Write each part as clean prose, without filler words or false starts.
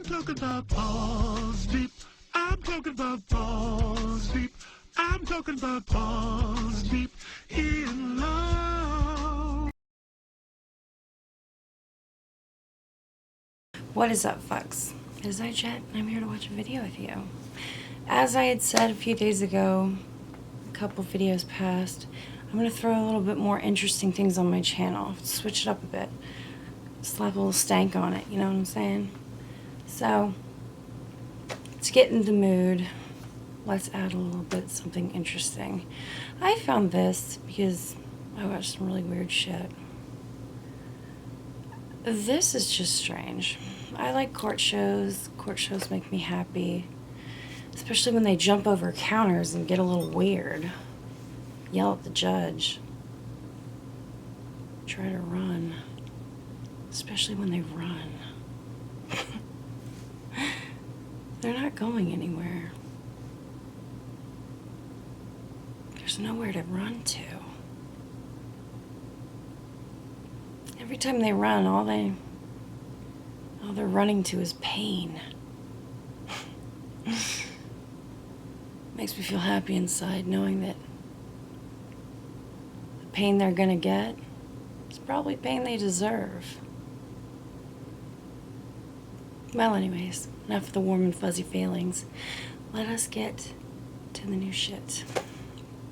I'm talking about balls deep. I'm talking about balls deep. I'm talking about balls deep in love. What is up, fucks? It is I, Jet, and I'm here to watch a video with you. As I had said a few days ago, a couple videos past, I'm going to throw a little bit more interesting things on my channel. Switch it up a bit. Slap a little stank on it, you know what I'm saying? So, let's get in the mood. Let's add a little bit something interesting. I found this because I watched some really weird shit. This is just strange. I like court shows. Court shows make me happy. Especially when they jump over counters and get a little weird. Yell at the judge. Try to run. Especially when they run. They're not going anywhere. There's nowhere to run to. Every time they run, all they're running to is pain. Makes me feel happy inside knowing that the pain they're gonna get is probably pain they deserve. Well, anyways, enough of the warm and fuzzy feelings. Let us get to the new shit.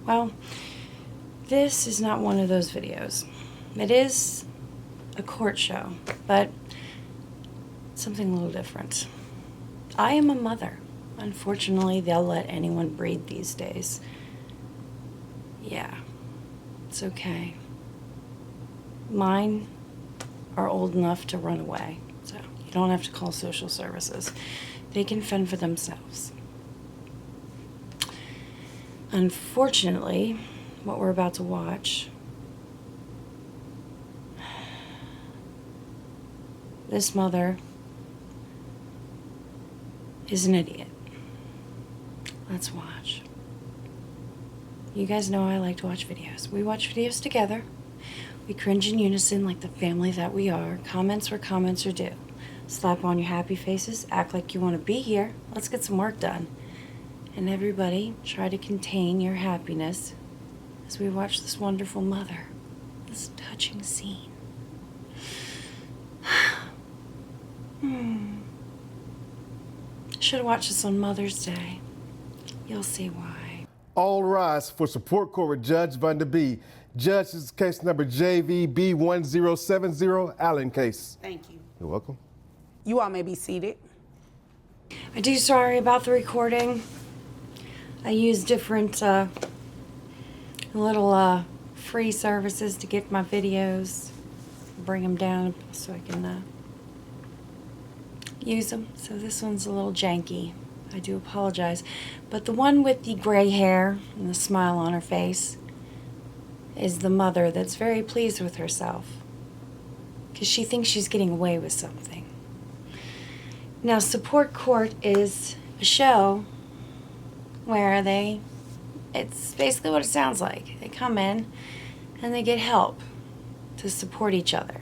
Well, this is not one of those videos. It is a court show, but something a little different. I am a mother. Unfortunately, they'll let anyone breed these days. Yeah, it's okay. Mine are old enough to run away, so you don't have to call social services. They can fend for themselves. Unfortunately, what we're about to watch, this mother is an idiot. Let's watch. You guys know I like to watch videos. We watch videos together. We cringe in unison like the family that we are. Comments where comments are due. Slap on your happy faces. Act like you want to be here. Let's get some work done. And everybody, try to contain your happiness as we watch this wonderful mother. This touching scene. Should have watched this on Mother's Day. You'll see why. All rise for support court with Judge Vonda B. Judge, this is case number JVB1070, Allen case. Thank you. You're welcome. You all may be seated. I do sorry about the recording. I use different little free services to get my videos, bring them down so I can use them. So this one's a little janky. I do apologize. But the one with the gray hair and the smile on her face is the mother that's very pleased with herself because she thinks she's getting away with something. Now, Support Court is a show where it's basically what it sounds like. They come in and they get help to support each other.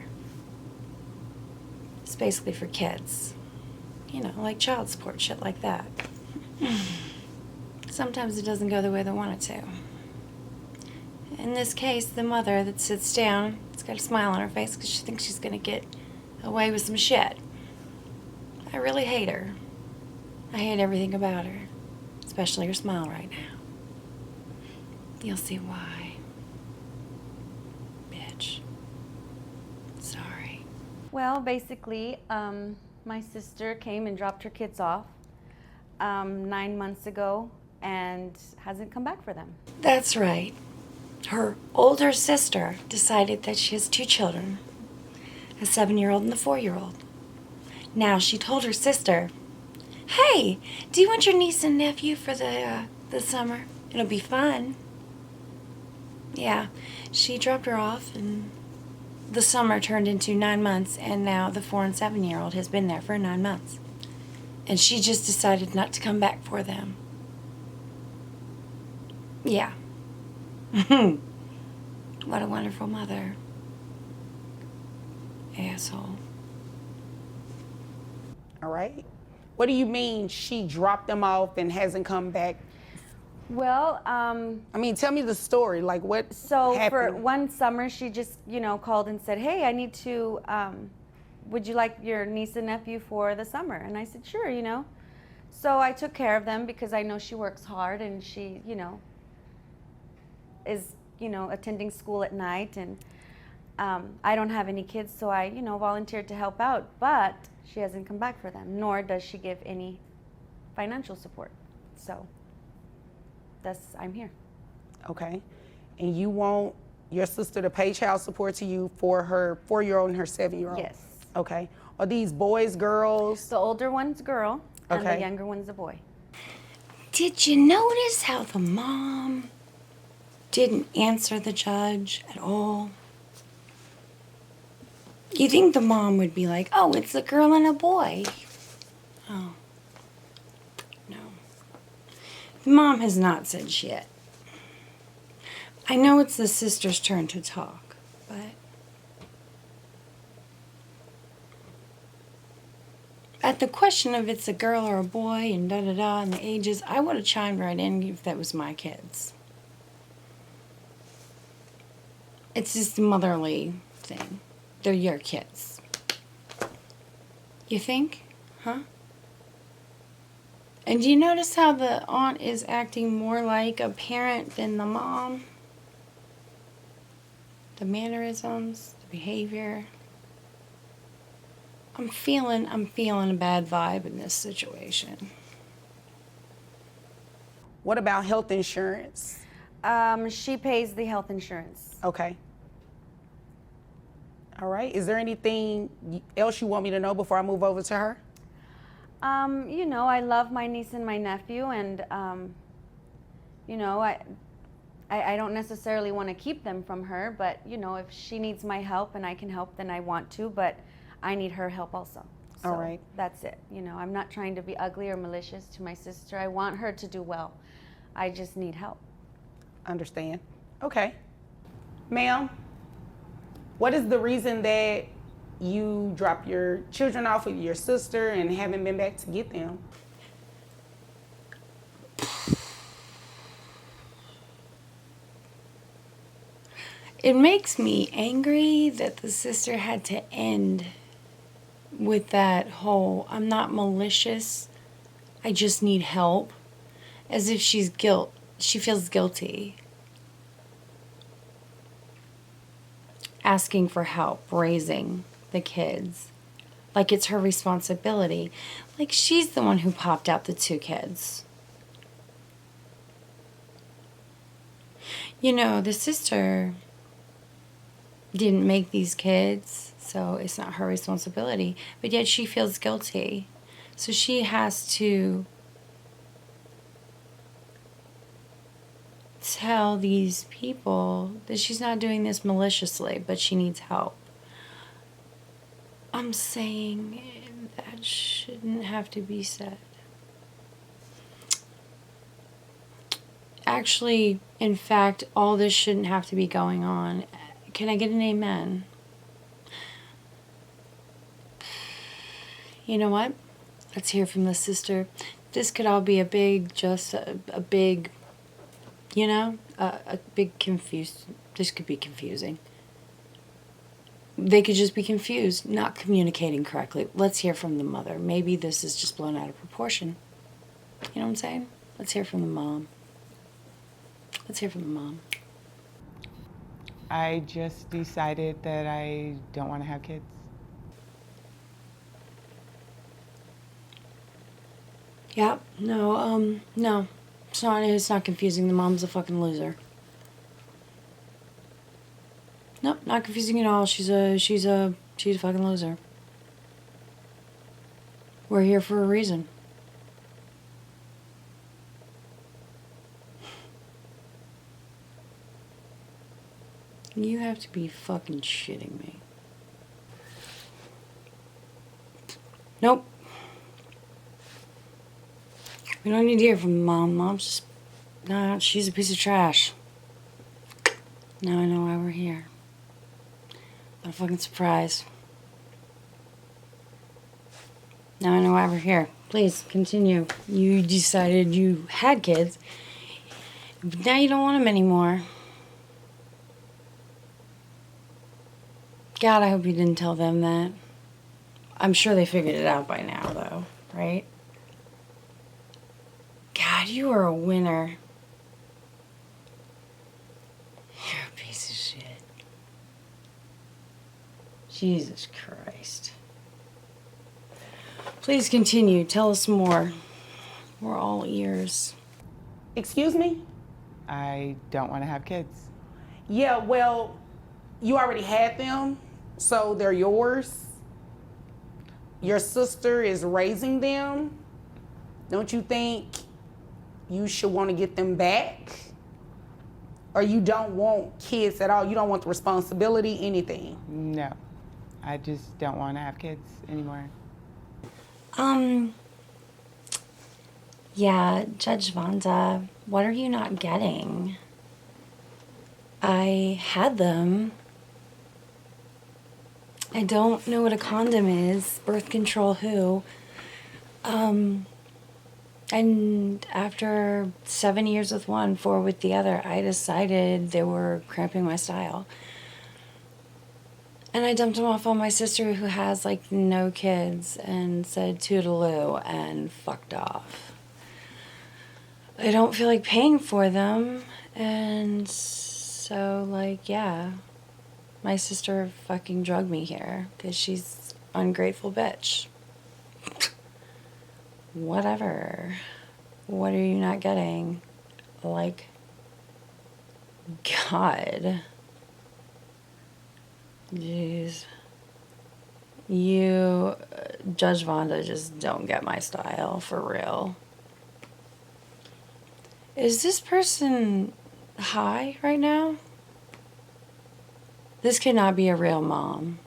It's basically for kids. You know, like child support, shit like that. Sometimes it doesn't go the way they want it to. In this case, the mother that sits down, has got a smile on her face because she thinks she's going to get away with some shit. I really hate her. I hate everything about her, especially her smile right now. You'll see why. Bitch. Sorry. Well, basically, my sister came and dropped her kids off 9 months ago and hasn't come back for them. That's right. Her older sister decided that she has two children, a 7-year-old and a 4-year-old. Now, she told her sister, "Hey, do you want your niece and nephew for the summer? It'll be fun." Yeah, she dropped her off, and the summer turned into 9 months, and now the 4- and 7-year-old has been there for 9 months. And she just decided not to come back for them. Yeah. What a wonderful mother. Asshole. All right. What do you mean she dropped them off and hasn't come back? Well, I mean, tell me the story. Like, what so for happened? one summer, she just, called and said, "Hey, I need to, would you like your niece and nephew for the summer?" And I said, "Sure." So I took care of them because I know she works hard and she, is, attending school at night. And I don't have any kids, so I, volunteered to help out. But she hasn't come back for them, nor does she give any financial support. So I'm here. Okay. And you want your sister to pay child support to you for her 4-year-old and her 7-year-old? Yes. Okay. Are these boys, girls? The older one's a girl, and the Okay. younger one's a boy. Did you notice how the mom didn't answer the judge at all? You think the mom would be like, "Oh, it's a girl and a boy." Oh, no. The mom has not said shit. I know it's the sister's turn to talk, but at the question of it's a girl or a boy and da-da-da and the ages, I would have chimed right in if that was my kids. It's just a motherly thing. They're your kids. You think? Huh? And do you notice how the aunt is acting more like a parent than the mom? The mannerisms, the behavior. I'm feeling a bad vibe in this situation. What about health insurance? She pays the health insurance. Okay. All right. Is there anything else you want me to know before I move over to her? I love my niece and my nephew, and I don't necessarily want to keep them from her, but if she needs my help and I can help, then I want to, but I need her help also. So All right. that's it. I'm not trying to be ugly or malicious to my sister. I want her to do well. I just need help. Understand. Okay. Ma'am, what is the reason that you dropped your children off with your sister and haven't been back to get them? It makes me angry that the sister had to end with that whole, "I'm not malicious, I just need help," as if she feels guilty. Asking for help raising the kids. Like it's her responsibility. Like she's the one who popped out the 2 kids. The sister didn't make these kids, so it's not her responsibility. But yet she feels guilty. So she has to tell these people that she's not doing this maliciously, but she needs help. I'm saying that shouldn't have to be said. Actually, in fact, all this shouldn't have to be going on. Can I get an amen? You know what? Let's hear from the sister. This could all be a big confused. This could be confusing. They could just be confused, not communicating correctly. Let's hear from the mother. Maybe this is just blown out of proportion. You know what I'm saying? Let's hear from the mom. Let's hear from the mom. I just decided that I don't want to have kids. Yeah, no. It's not confusing. The mom's a fucking loser. Nope, not confusing at all. She's a fucking loser. We're here for a reason. You have to be fucking shitting me. Nope. We don't need to hear from Mom. Mom's just... Nah, she's a piece of trash. Now I know why we're here. What a fucking surprise. Now I know why we're here. Please continue. You decided you had kids, but now you don't want them anymore. God, I hope you didn't tell them that. I'm sure they figured it out by now, though, right? God, you are a winner. You're a piece of shit. Jesus Christ. Please continue. Tell us more. We're all ears. Excuse me? I don't want to have kids. Yeah, well, you already had them, so they're yours. Your sister is raising them. Don't you think you should want to get them back? Or you don't want kids at all? You don't want the responsibility, anything? No, I just don't want to have kids anymore. Yeah, Judge Vonda, what are you not getting? I had them. I don't know what a condom is. Birth control who? And after 7 years with one, 4 with the other, I decided they were cramping my style. And I dumped them off on my sister who has like no kids and said toodaloo and fucked off. I don't feel like paying for them, and so like, yeah, my sister fucking drugged me here because she's ungrateful bitch. Whatever. What are you not getting? Like, God. Jeez. You, Judge Vonda, just don't get my style, for real. Is this person high right now? This could not be a real mom.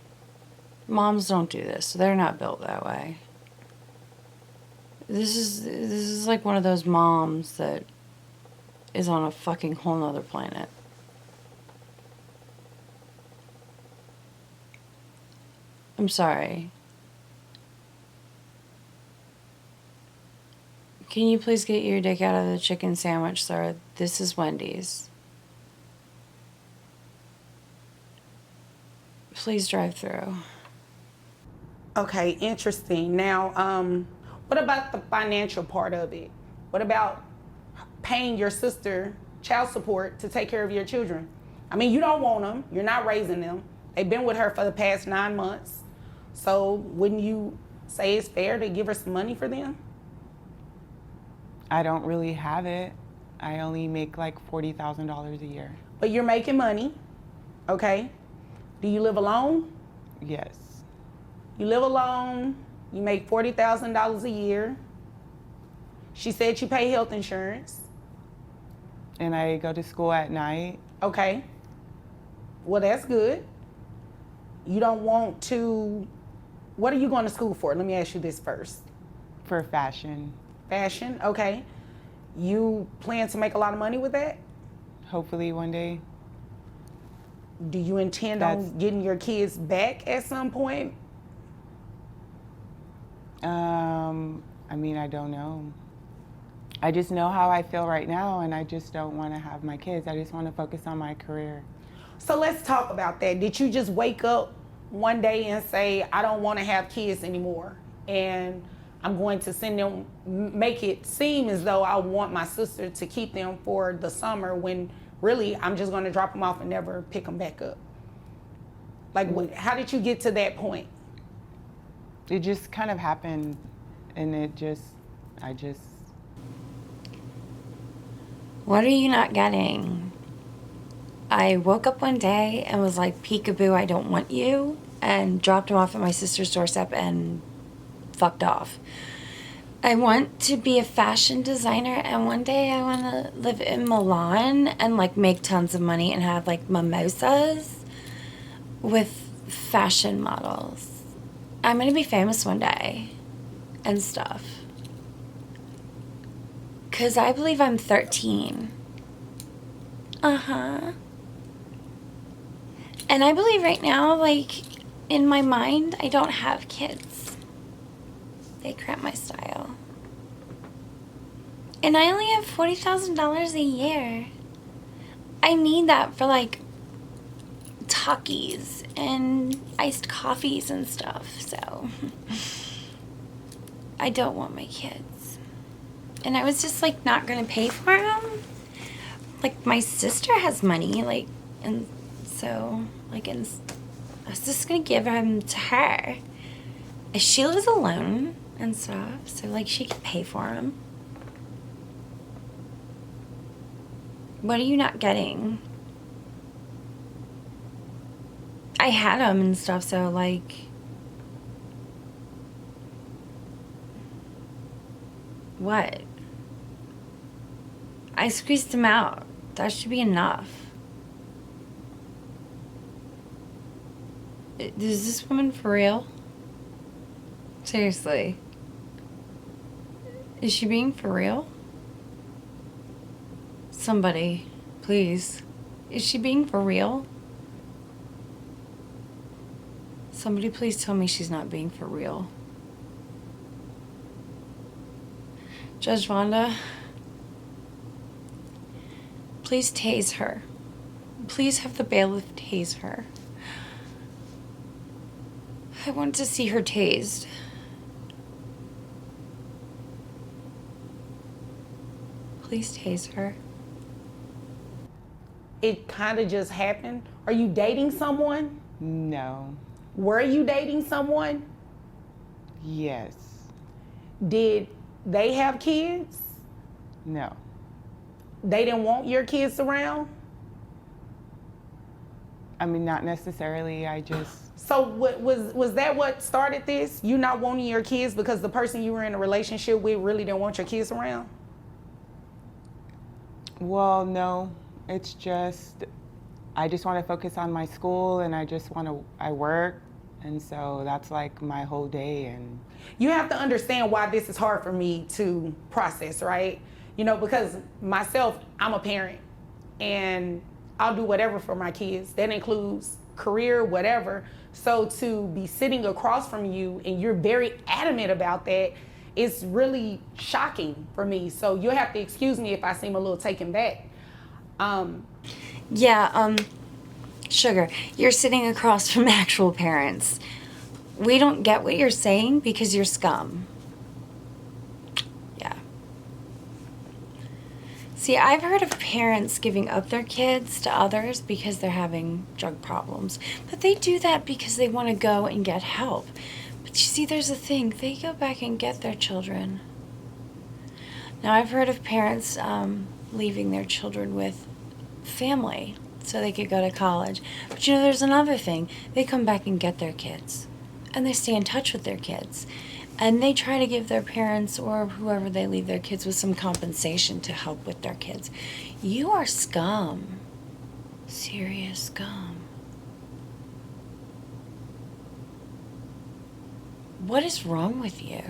Moms don't do this. They're not built that way. This is like one of those moms that is on a fucking whole nother planet. I'm sorry. Can you please get your dick out of the chicken sandwich, sir? This is Wendy's. Please drive through. Okay, interesting. Now, what about the financial part of it? What about paying your sister child support to take care of your children? I mean, you don't want them. You're not raising them. They've been with her for the past 9 months. So wouldn't you say it's fair to give her some money for them? I don't really have it. I only make like $40,000 a year. But you're making money, okay? Do you live alone? Yes. You live alone, you make $40,000 a year. She said you pay health insurance. And I go to school at night. Okay. Well, that's good. You don't want to, what are you going to school for? Let me ask you this first. For fashion. Fashion, okay. You plan to make a lot of money with that? Hopefully one day. Do you intend on getting your kids back at some point? I mean, I don't know. I just know how I feel right now, and I just don't want to have my kids. I just want to focus on my career. So let's talk about that. Did you just wake up one day and say, I don't want to have kids anymore, and I'm going to send them, make it seem as though I want my sister to keep them for the summer, when really I'm just going to drop them off and never pick them back up? Like, how did you get to that point? It just kind of happened, and What are you not getting? I woke up one day and was like, peekaboo, I don't want you, and dropped him off at my sister's doorstep and fucked off. I want to be a fashion designer, and one day I want to live in Milan and like make tons of money and have like mimosas with fashion models. I'm going to be famous one day and stuff. Because I believe I'm 13. Uh-huh. And I believe right now, like, in my mind, I don't have kids. They cramp my style. And I only have $40,000 a year. I need that for like Takis and iced coffees and stuff, so I don't want my kids. And I was just like not gonna pay for them. Like my sister has money, like, and so like, and I was just gonna give them to her. She lives alone and stuff, so like she can pay for them. What are you not getting? I had them and stuff, so like, what? I squeezed them out. That should be enough. Is this woman for real? Seriously. Is she being for real? Somebody, please. Is she being for real? Somebody please tell me she's not being for real. Judge Vonda, please tase her. Please have the bailiff tase her. I want to see her tased. Please tase her. It kind of just happened. Are you dating someone? No. Were you dating someone? Yes. Did they have kids? No. They didn't want your kids around? I mean, not necessarily. I just. So was that what started this? You not wanting your kids because the person you were in a relationship with really didn't want your kids around? Well, no. It's just, I just want to focus on my school, and I work, and so that's like my whole day. And you have to understand why this is hard for me to process, right? You know, because myself, I'm a parent, and I'll do whatever for my kids. That includes career, whatever. So to be sitting across from you and you're very adamant about that, it's really shocking for me. So you'll have to excuse me if I seem a little taken back. Sugar, you're sitting across from actual parents. We don't get what you're saying because you're scum. Yeah. See, I've heard of parents giving up their kids to others because they're having drug problems. But they do that because they want to go and get help. But you see, there's a thing. They go back and get their children. Now, I've heard of parents leaving their children with family so they could go to college. But you know, there's another thing. They come back and get their kids. And they stay in touch with their kids. And they try to give their parents or whoever they leave their kids with some compensation to help with their kids. You are scum. Serious scum. What is wrong with you?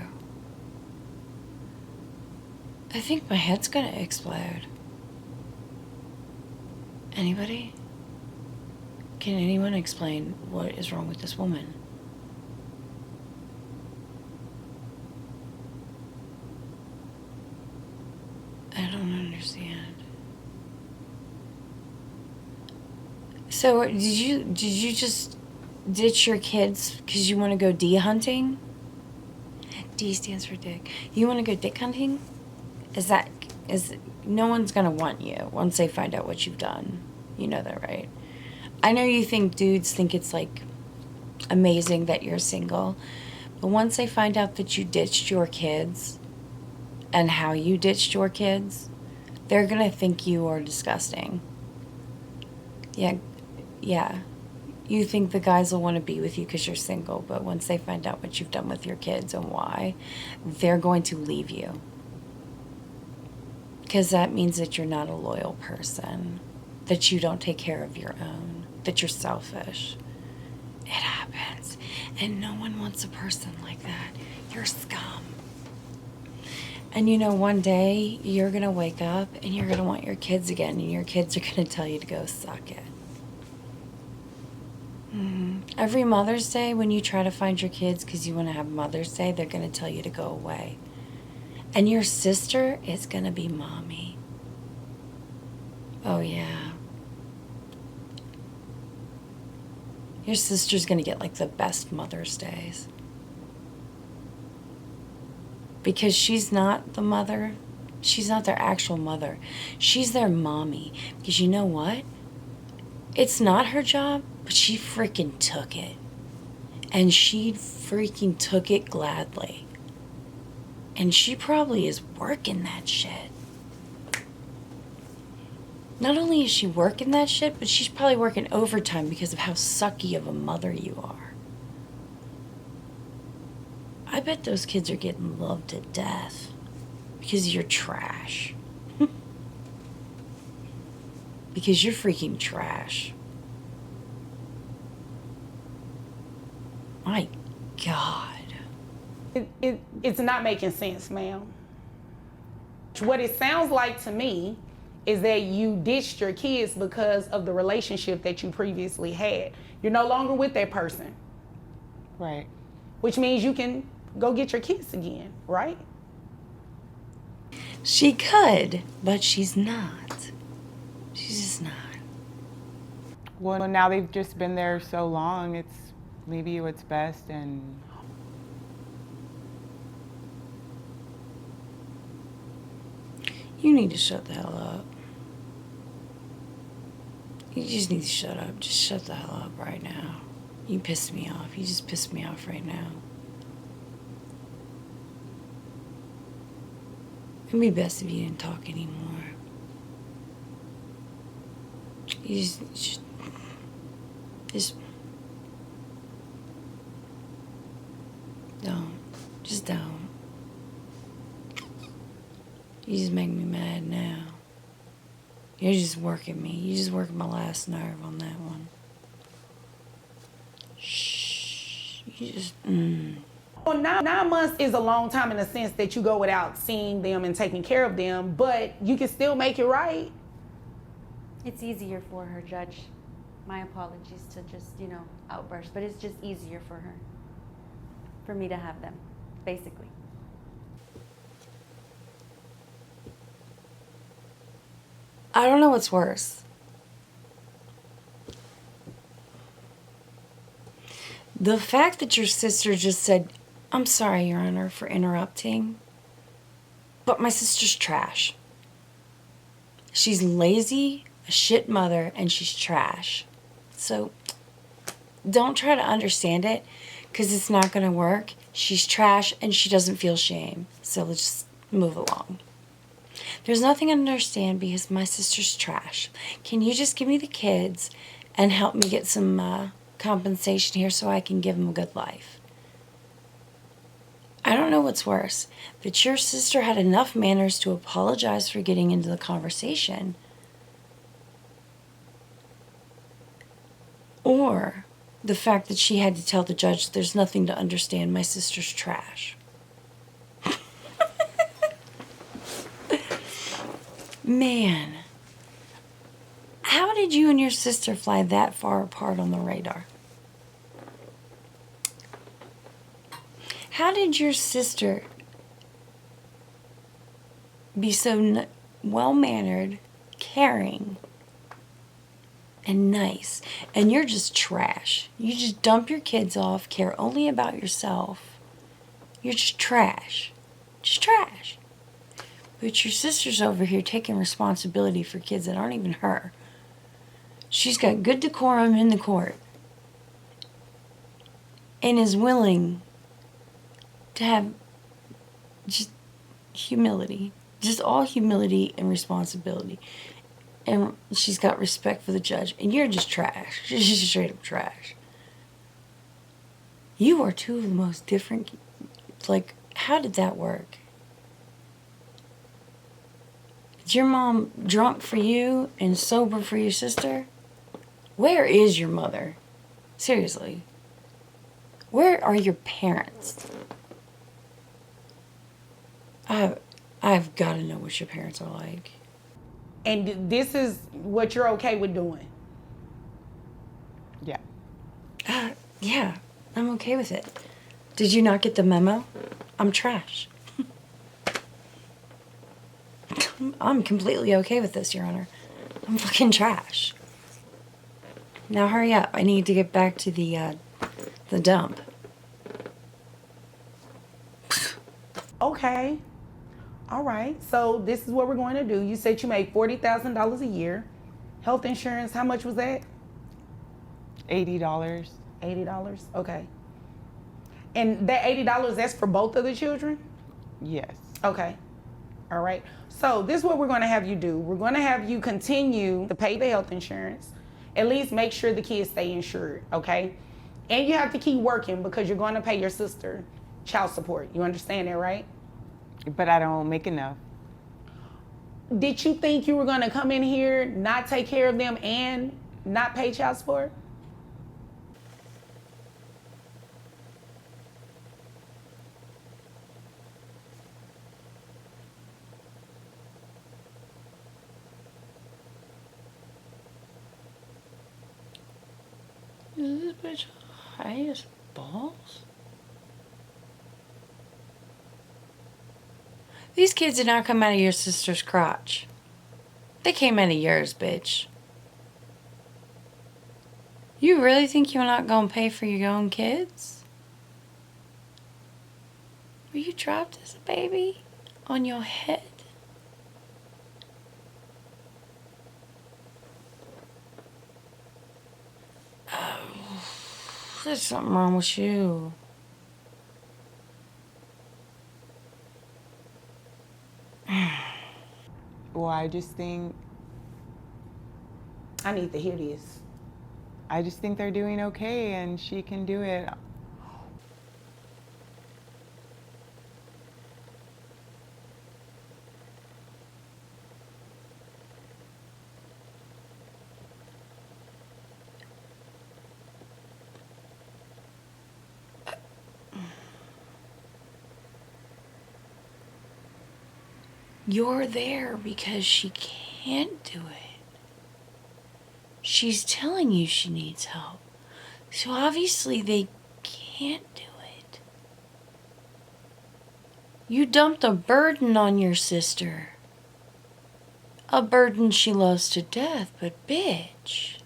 I think my head's gonna explode. Anybody? Can anyone explain what is wrong with this woman? I don't understand. So did you just ditch your kids because you want to go D hunting? D stands for dick. You want to go dick hunting? Is no one's gonna want you once they find out what you've done. You know that, right? I know you think dudes think it's like amazing that you're single, but once they find out that you ditched your kids and how you ditched your kids, they're gonna think you are disgusting. Yeah. You think the guys will want to be with you because you're single, but once they find out what you've done with your kids and why, they're going to leave you. Because that means that you're not a loyal person, that you don't take care of your own, that you're selfish. It happens. And no one wants a person like that. You're scum. And you know, one day you're going to wake up and you're going to want your kids again, and your kids are going to tell you to go suck it. Every Mother's Day, when you try to find your kids because you want to have Mother's Day, they're going to tell you to go away. And your sister is going to be mommy. Oh, yeah. Your sister's going to get like the best Mother's Days. Because she's not the mother. She's not their actual mother. She's their mommy. Because you know what? It's not her job, but she freaking took it. And she freaking took it gladly. And she probably is working that shit. Not only is she working that shit, but she's probably working overtime because of how sucky of a mother you are. I bet those kids are getting loved to death because you're trash. Because you're freaking trash. My God. It's not making sense, ma'am. What it sounds like to me is that you ditched your kids because of the relationship that you previously had. You're no longer with that person. Right. Which means you can go get your kids again, right? She could, but she's not. She's just not. Well, now they've just been there so long, it's maybe what's best. And You need to shut the hell up. You just need to shut up. Just shut the hell up right now. You pissed me off. You just pissed me off right now. It'd be best if you didn't talk anymore. You just don't. Just don't. You just make me mad now. You're just working me. You're just working my last nerve on that one. Shh. You just, Well, 9 months is a long time in the sense that you go without seeing them and taking care of them, but you can still make it right. It's easier for her, Judge. My apologies to just, outburst, but it's just easier for her. For me to have them, basically. I don't know what's worse. The fact that your sister just said, "I'm sorry, Your Honor, for interrupting, but my sister's trash. She's lazy, a shit mother, and she's trash. So don't try to understand it, because it's not going to work. She's trash, and she doesn't feel shame. So let's just move along. There's nothing to understand because my sister's trash. Can you just give me the kids and help me get some compensation here so I can give them a good life?" I don't know what's worse, that your sister had enough manners to apologize for getting into the conversation, or the fact that she had to tell the judge there's nothing to understand, my sister's trash. Man, how did you and your sister fly that far apart on the radar? How did your sister be so well-mannered, caring, and nice, and you're just trash? You just dump your kids off, care only about yourself. You're just trash. Just trash. But your sister's over here taking responsibility for kids that aren't even her. She's got good decorum in the court and is willing to have just humility, just all humility and responsibility. And she's got respect for the judge. And you're just trash. She's just straight up trash. You are two of the most different. Like, how did that work? Is your mom drunk for you and sober for your sister? Where is your mother? Seriously. Where are your parents? I've got to know what your parents are like. And this is what you're okay with doing. yeah. Yeah, I'm okay with it. Did you not get the memo? I'm trash. I'm completely okay with this, Your Honor. I'm fucking trash. Now hurry up. I need to get back to the dump. Okay. All right. So this is what we're going to do. You said you made $40,000 a year. Health insurance, how much was that? $80. $80. Okay. And that $80, that's for both of the children? Yes. Okay. All right. So this is what we're going to have you do. We're going to have you continue to pay the health insurance. At least make sure the kids stay insured, okay? And you have to keep working because you're going to pay your sister child support. You understand that, right? But I don't make enough. Did you think you were going to come in here, not take care of them, and not pay child support? Is this bitch high as balls? These kids did not come out of your sister's crotch. They came out of yours, bitch. You really think you're not gonna pay for your own kids? Were you dropped as a baby on your head? Oh, there's something wrong with you. Well, I just think I need to hear this. they're doing okay and she can do it. You're there because she can't do it. She's telling you she needs help. So obviously they can't do it. You dumped a burden on your sister. A burden she loves to death, but bitch.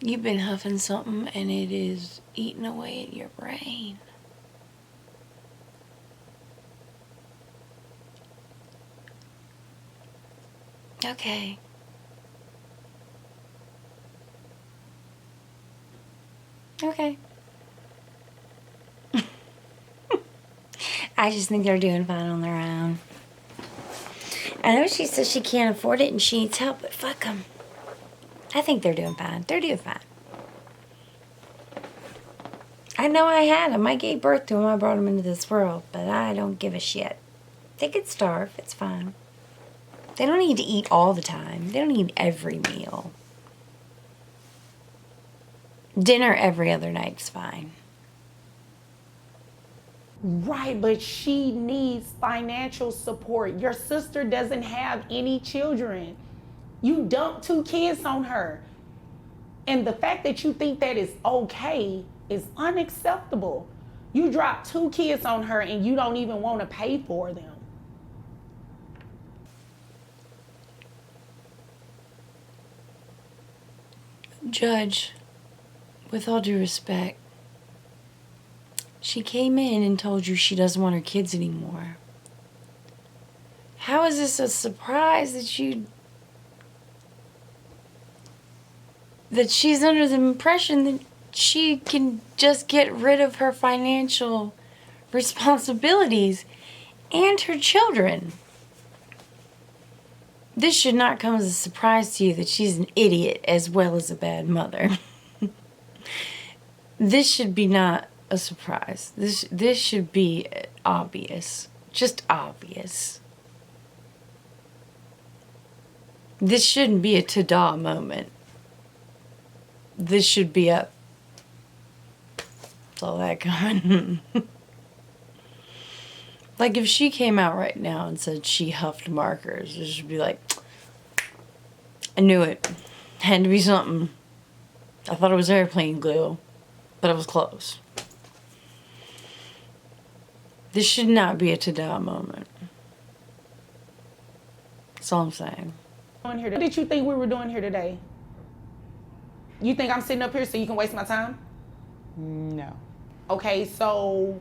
You've been huffing something and it is eating away at your brain. Okay. Okay. I just think they're doing fine on their own. I know she says she can't afford it and she needs help, but fuck them. I think they're doing fine. They're doing fine. I know I had them. I gave birth to them. I brought them into this world, but I don't give a shit. They could starve. It's fine. They don't need to eat all the time. They don't need every meal. Dinner every other night's fine. Right, but she needs financial support. Your sister doesn't have any children. You dumped 2 kids on her. And the fact that you think that is okay is unacceptable. You dropped 2 kids on her and you don't even want to pay for them. Judge, with all due respect, she came in and told you she doesn't want her kids anymore. How is this a surprise that she's under the impression that she can just get rid of her financial responsibilities and her children? This should not come as a surprise to you that she's an idiot as well as a bad mother. This should be not a surprise. This should be obvious. Just obvious. This shouldn't be a ta-da moment. This should be a... Saw that coming. Like, if she came out right now and said she huffed markers, it should be like, I knew it. Had to be something. I thought it was airplane glue, but it was close. This should not be a ta-da moment. That's all I'm saying. What did you think we were doing here today? You think I'm sitting up here so you can waste my time? No. Okay, so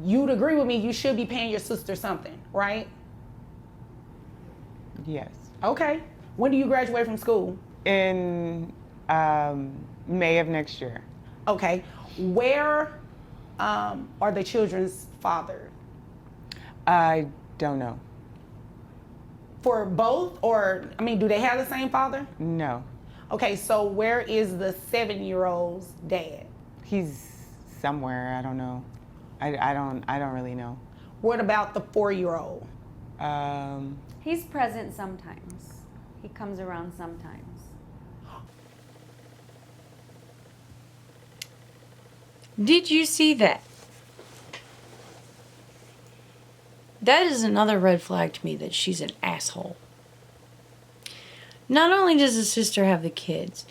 you'd agree with me you should be paying your sister something, right? Yes. Okay. When do you graduate from school? In May of next year. Okay. Where are the children's father? I don't know. For both, or, I mean, do they have the same father? No. Okay, so where is the 7-year-old's dad? He's somewhere. I don't know. I don't really know. What about the 4-year-old? He's present sometimes. He comes around sometimes. Did you see that? That is another red flag to me that she's an asshole. Not only does the sister have the kids,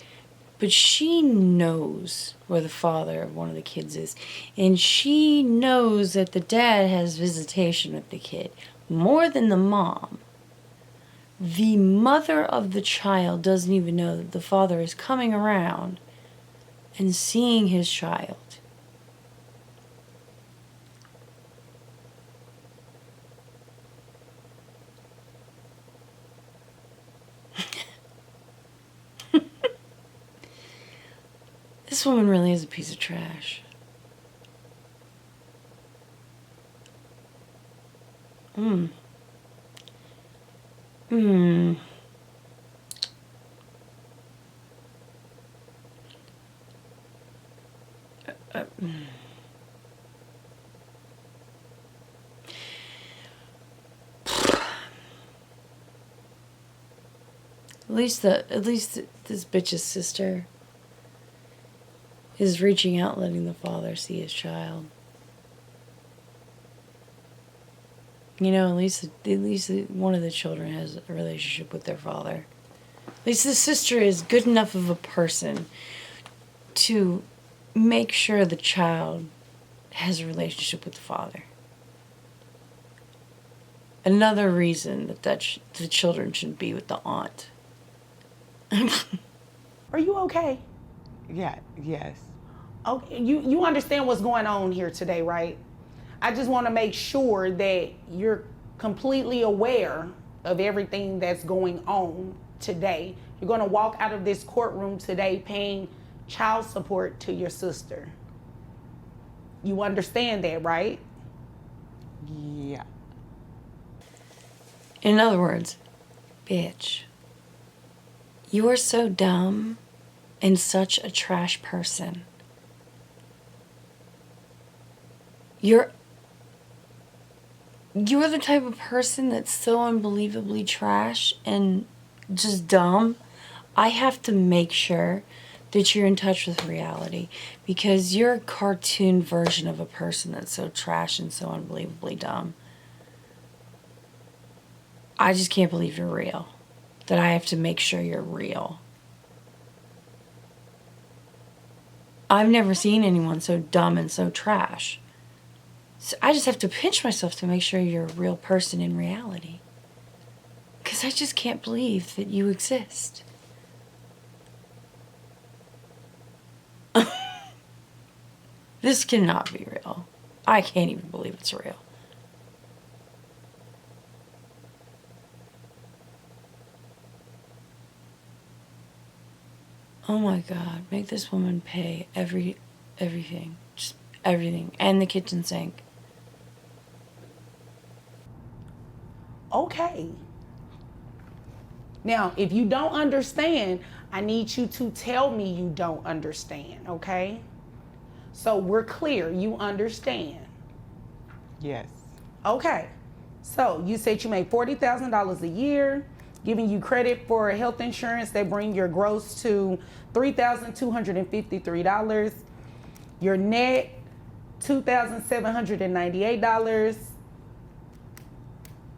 but she knows where the father of one of the kids is. And she knows that the dad has visitation with the kid more than the mom. The mother of the child doesn't even know that the father is coming around and seeing his child. This woman really is a piece of trash. At least this bitch's sister is reaching out, letting the father see his child. You know, at least one of the children has a relationship with their father. At least the sister is good enough of a person to make sure the child has a relationship with the father. Another reason that the children should be with the aunt. Are you okay? Yeah, yes. Okay, you understand what's going on here today, right? I just want to make sure that you're completely aware of everything that's going on today. You're going to walk out of this courtroom today paying child support to your sister. You understand that, right? Yeah. In other words, bitch, you are so dumb and such a trash person. You're the type of person that's so unbelievably trash and just dumb. I have to make sure that you're in touch with reality, because you're a cartoon version of a person that's so trash and so unbelievably dumb. I just can't believe you're real. That I have to make sure you're real. I've never seen anyone so dumb and so trash. So I just have to pinch myself to make sure you're a real person in reality. Because I just can't believe that you exist. This cannot be real. I can't even believe it's real. Oh my God, make this woman pay everything. Just everything. And the kitchen sink. Okay. Now, if you don't understand, I need you to tell me you don't understand, okay? So we're clear, you understand. Yes. Okay. So you said you make $40,000 a year, giving you credit for health insurance that bring your gross to $3,253. Your net, $2,798.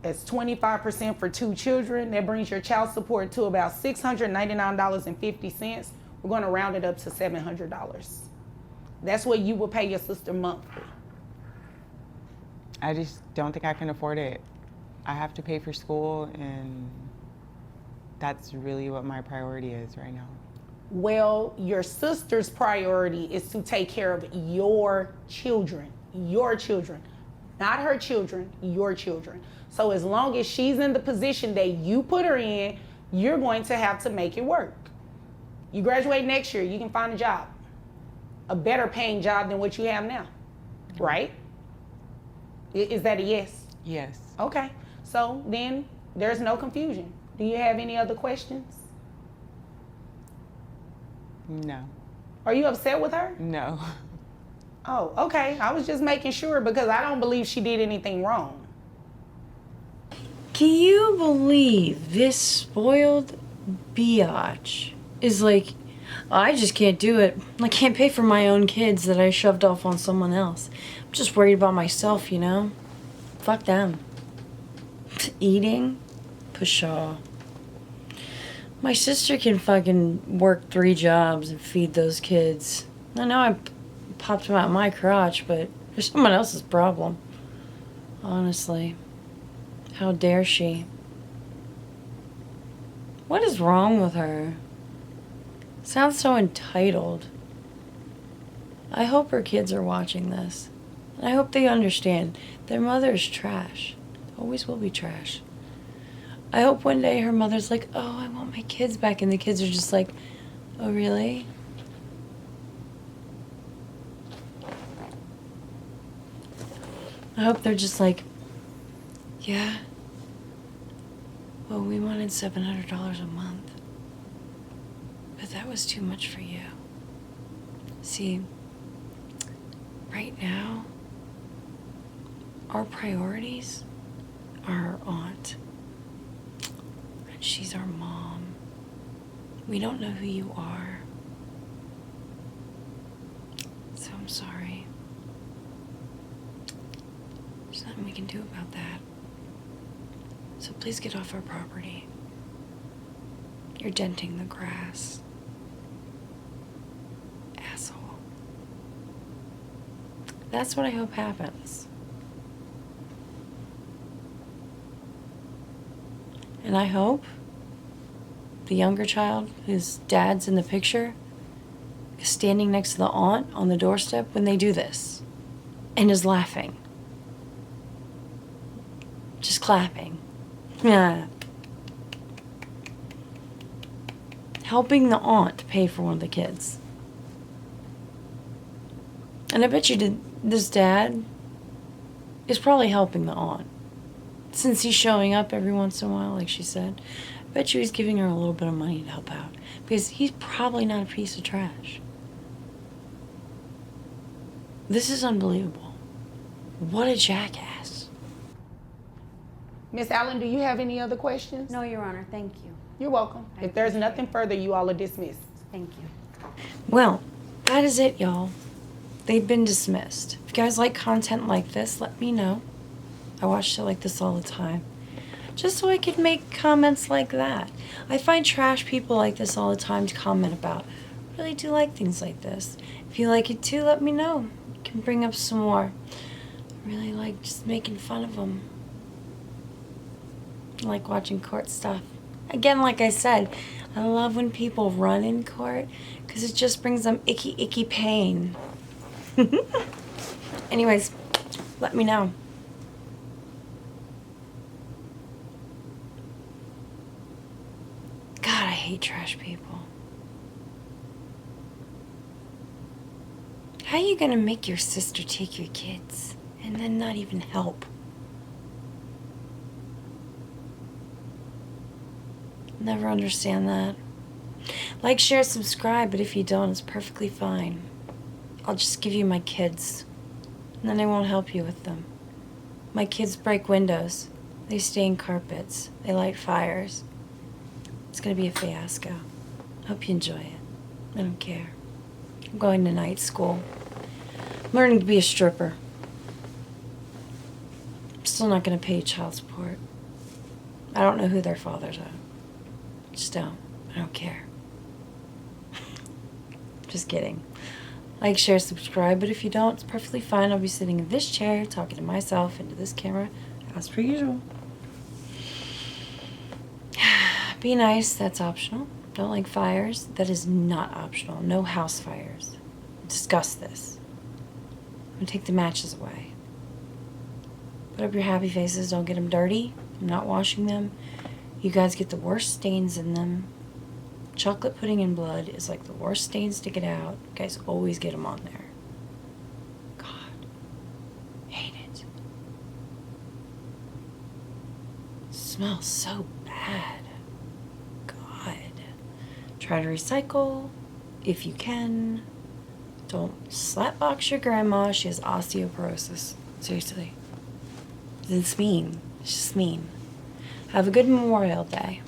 That's 25% for 2 children. That brings your child support to about $699.50. We're going to round it up to $700. That's what you will pay your sister monthly. I just don't think I can afford it. I have to pay for school, and that's really what my priority is right now. Well, your sister's priority is to take care of your children, not her children, your children. So as long as she's in the position that you put her in, you're going to have to make it work. You graduate next year, you can find a job, a better paying job than what you have now, right? Is that a yes? Yes. Okay, so then there's no confusion. Do you have any other questions? No. Are you upset with her? No. Oh, okay. I was just making sure because I don't believe she did anything wrong. Can you believe this spoiled biatch is like, I just can't do it. I can't pay for my own kids that I shoved off on someone else. I'm just worried about myself, you know? Fuck them. Eating? Pshaw. My sister can fucking work 3 jobs and feed those kids. I know I popped them out my crotch, but there's someone else's problem. Honestly. How dare she? What is wrong with her? Sounds so entitled. I hope her kids are watching this. And I hope they understand their mother is trash. Always will be trash. I hope one day her mother's like, oh, I want my kids back. And the kids are just like, oh, really? I hope they're just like, yeah. Well, we wanted $700 a month. But that was too much for you. See, right now, our priorities are our aunt. And she's our mom. We don't know who you are. So I'm sorry. There's nothing we can do about that. So please get off our property. You're denting the grass. Asshole. That's what I hope happens. And I hope the younger child, whose dad's in the picture, is standing next to the aunt on the doorstep when they do this and is laughing. Just clapping. Yeah. Helping the aunt pay for one of the kids. And I bet you this dad is probably helping the aunt. Since he's showing up every once in a while, like she said, I bet you he's giving her a little bit of money to help out. Because he's probably not a piece of trash. This is unbelievable. What a jackass. Miss Allen, do you have any other questions? No, Your Honor, thank you. You're welcome. If there's nothing further, you all are dismissed. Thank you. Well, that is it, y'all. They've been dismissed. If you guys like content like this, let me know. I watch shit like this all the time. Just so I could make comments like that. I find trash people like this all the time to comment about. I really do like things like this. If you like it too, let me know. You can bring up some more. I really like just making fun of them. I like watching court stuff. Again, like I said, I love when people run in court because it just brings them icky pain. Anyways, let me know. God, I hate trash people. How are you gonna make your sister take your kids and then not even help? Never understand that. Like, share, subscribe, but if you don't, it's perfectly fine. I'll just give you my kids, and then I won't help you with them. My kids break windows. They stain carpets. They light fires. It's gonna be a fiasco. Hope you enjoy it. I don't care. I'm going to night school. I'm learning to be a stripper. I'm still not gonna pay child support. I don't know who their fathers are. Just don't. I don't care. Just kidding. Like, share, subscribe, but if you don't, it's perfectly fine. I'll be sitting in this chair talking to myself into this camera as per usual. Be nice, that's optional. Don't like fires, that is not optional. No house fires. Discuss this. I'm gonna take the matches away. Put up your happy faces, don't get them dirty. I'm not washing them. You guys get the worst stains in them. Chocolate pudding and blood is like the worst stains to get out. You guys always get them on there. God. Hate it. Smells so bad. God. Try to recycle if you can. Don't slapbox your grandma. She has osteoporosis. Seriously. It's mean. It's just mean. Have a good Memorial Day.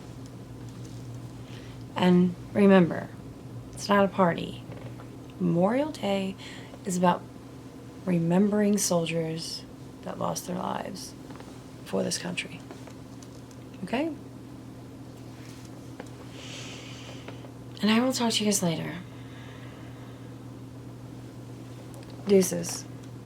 And remember, it's not a party. Memorial Day is about remembering soldiers that lost their lives for this country. Okay? And I will talk to you guys later. Deuces.